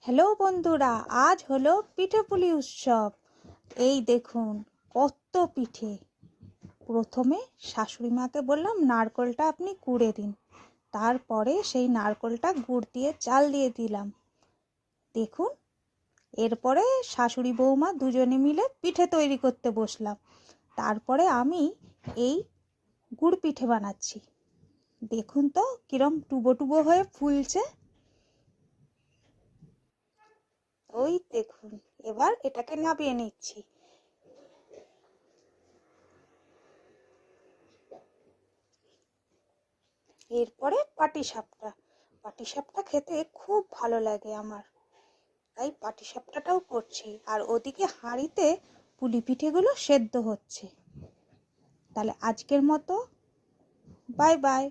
Hello বন্ধুরা, আজ হলো পিঠেপুলি উৎসব। এই দেখুন কত পিঠে। প্রথমে শাশুড়ি মাকে বললাম নারকেলটা আপনি কুড়ে দিন, তারপরে সেই নারকেলটা গুড় দিয়ে চাল দিয়ে দিলাম। দেখুন, এরপরে শাশুড়ি বৌমা দুজনে মিলে পিঠে তৈরি করতে বসলাম। তারপরে আমি এই গুড় পিঠে বানাচ্ছি। দেখুন তো কিরম টুবো টুবো হয়ে ফুলছে। ওই দেখুন, এবার এটাকে নামিয়ে নিচ্ছি। এরপরে পাটিসাপটা খেতে খুব ভালো লাগে আমার, তাই পাটিসাপটাটাও করছি। আর ওদিকে হাঁড়িতে পুলি পিঠেগুলো সেদ্ধ হচ্ছে। তাহলে আজকের মতো বাই বাই।